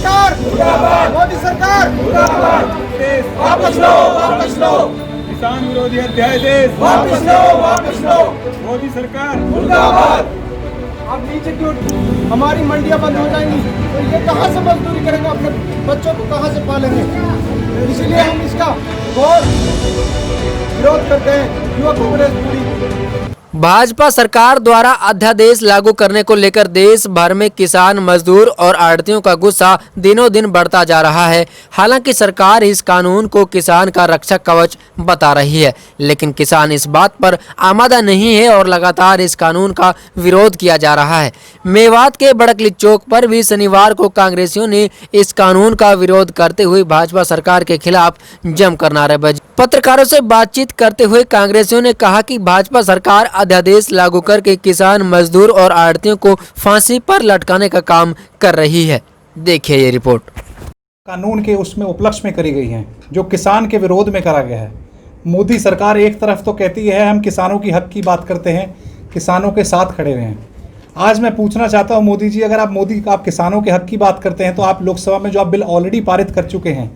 सरकार मुर्दाबाद, मोदी सरकार मुर्दाबाद, वापस लो, वापस लो, किसान विरोधी अध्यादेश वापस लो, मोदी सरकार मुर्दाबाद। अब नीचे क्यों हमारी मंडियां बंद हो जाएंगी तो ये कहाँ से मजदूरी करेंगे, अपने बच्चों को कहाँ से पालेंगे? इसलिए हम इसका बहुत विरोध करते हैं। युवा कांग्रेस पूरी भाजपा सरकार द्वारा अध्यादेश लागू करने को लेकर देश भर में किसान, मजदूर और आढ़तियों का गुस्सा दिनों दिन बढ़ता जा रहा है। हालांकि सरकार इस कानून को किसान का रक्षक कवच बता रही है, लेकिन किसान इस बात पर आमादा नहीं है और लगातार इस कानून का विरोध किया जा रहा है। मेवात के बड़कली चौक पर भी शनिवार को कांग्रेसियों ने इस कानून का विरोध करते हुए भाजपा सरकार के खिलाफ जमकर नारेबाजी। पत्रकारों से बातचीत करते हुए कांग्रेसियों ने कहा कि भाजपा सरकार अध्यादेश लागू करके किसान, मजदूर और आढ़तियों को फांसी पर लटकाने का काम कर रही है। देखिए ये रिपोर्ट। कानून के उसमें उपलक्ष्य में करी गई हैं जो किसान के विरोध में करा गया है। मोदी सरकार एक तरफ तो कहती है हम किसानों की हक की बात करते हैं, किसानों के साथ खड़े हुए हैं। आज मैं पूछना चाहता हूं मोदी जी, अगर आप किसानों के हक की बात करते हैं तो आप लोकसभा में जो आप बिल ऑलरेडी पारित कर चुके हैं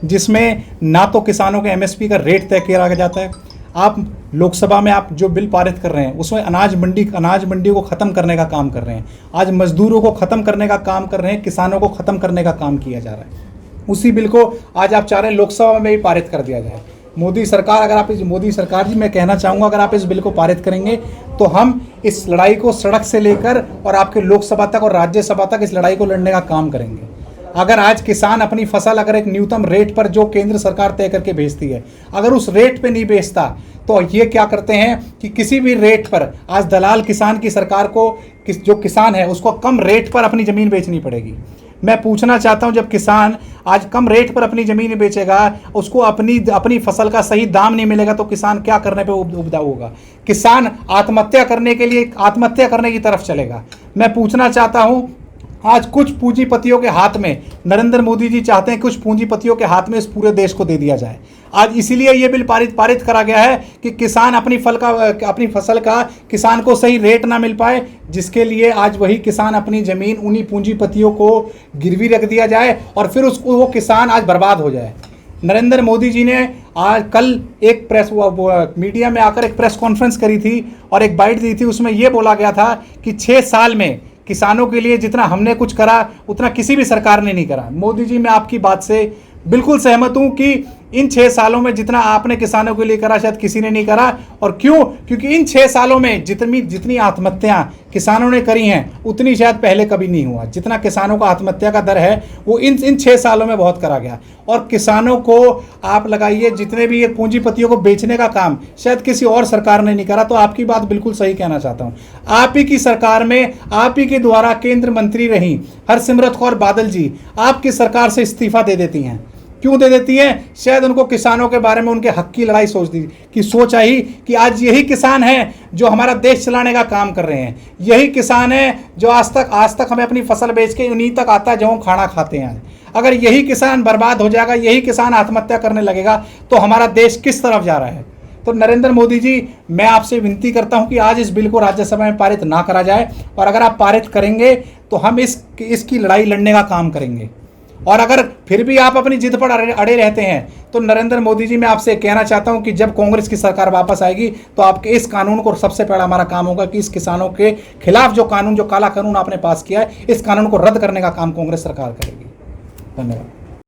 जिसमें ना तो किसानों के एमएसपी का रेट तय किया जाता है, आप लोकसभा में आप जो बिल पारित कर रहे हैं उसमें अनाज मंडी को ख़त्म करने का काम कर रहे हैं। आज मजदूरों को ख़त्म करने का काम कर रहे हैं, किसानों को ख़त्म करने का काम किया जा रहा है। उसी बिल को आज आप चाह रहे हैं लोकसभा में भी पारित कर दिया जाए। मोदी सरकार जी, मैं कहना चाहूँगा अगर आप इस बिल को पारित करेंगे तो हम इस लड़ाई को सड़क से लेकर और आपके लोकसभा तक और राज्यसभा तक इस लड़ाई को लड़ने का काम करेंगे। अगर आज किसान अपनी फसल अगर एक न्यूनतम रेट पर जो केंद्र सरकार तय करके बेचती है, अगर उस रेट पे नहीं बेचता तो ये क्या करते हैं कि किसी भी रेट पर आज दलाल किसान की सरकार को जो किसान है उसको कम रेट पर अपनी ज़मीन बेचनी पड़ेगी। मैं पूछना चाहता हूं, जब किसान आज कम रेट पर अपनी ज़मीन बेचेगा, उसको अपनी फसल का सही दाम नहीं मिलेगा तो किसान क्या करने पे उपदाऊ होगा? किसान आत्महत्या करने की तरफ चलेगा। मैं पूछना चाहता हूं, आज कुछ पूंजीपतियों के हाथ में नरेंद्र मोदी जी चाहते हैं कुछ पूंजीपतियों के हाथ में इस पूरे देश को दे दिया जाए। आज इसीलिए ये बिल पारित करा गया है कि किसान अपनी फसल का किसान को सही रेट ना मिल पाए, जिसके लिए आज वही किसान अपनी ज़मीन उन्हीं पूंजीपतियों को गिरवी रख दिया जाए और फिर उसको वो किसान आज बर्बाद हो जाए। नरेंद्र मोदी जी ने आज कल एक मीडिया में आकर एक प्रेस कॉन्फ्रेंस करी थी और एक बाइट दी थी। उसमें ये बोला गया था कि 6 साल में किसानों के लिए जितना हमने कुछ करा उतना किसी भी सरकार ने नहीं करा। मोदी जी, मैं आपकी बात से बिल्कुल सहमत हूं कि इन 6 सालों में जितना आपने किसानों के लिए करा शायद किसी ने नहीं करा। और क्यों? क्योंकि इन 6 सालों में जितनी आत्महत्याएं किसानों ने करी हैं उतनी शायद पहले कभी नहीं हुआ। जितना किसानों का आत्महत्या का दर है वो इन 6 सालों में बहुत करा गया। और किसानों को आप लगाइए, जितने भी ये पूंजीपतियों को बेचने का काम शायद किसी और सरकार ने नहीं करा। तो आपकी बात बिल्कुल सही कहना चाहता हूँ। आप ही की सरकार में आप ही के द्वारा केंद्र मंत्री रही हरसिमरत कौर बादल जी आपकी सरकार से इस्तीफा दे देती हैं। क्यों दे देती हैं? शायद उनको किसानों के बारे में उनके हक की लड़ाई सोच आई कि आज यही किसान हैं जो हमारा देश चलाने का काम कर रहे हैं। यही किसान है जो आज तक हमें अपनी फसल बेच के उन्हीं तक आता है जो हम खाना खाते हैं। अगर यही किसान बर्बाद हो जाएगा, यही किसान आत्महत्या करने लगेगा तो हमारा देश किस तरफ जा रहा है? तो नरेंद्र मोदी जी, मैं आपसे विनती करता हूं कि आज इस बिल को राज्यसभा में पारित ना करा जाए और अगर आप पारित करेंगे तो हम इसकी लड़ाई लड़ने का काम करेंगे। और अगर फिर भी आप अपनी जिद पर अड़े रहते हैं तो नरेंद्र मोदी जी, मैं आपसे कहना चाहता हूं कि जब कांग्रेस की सरकार वापस आएगी तो आपके इस कानून को सबसे पहला हमारा काम होगा कि इस किसानों के खिलाफ जो काला कानून आपने पास किया है, इस कानून को रद्द करने का काम कांग्रेस सरकार करेगी। धन्यवाद।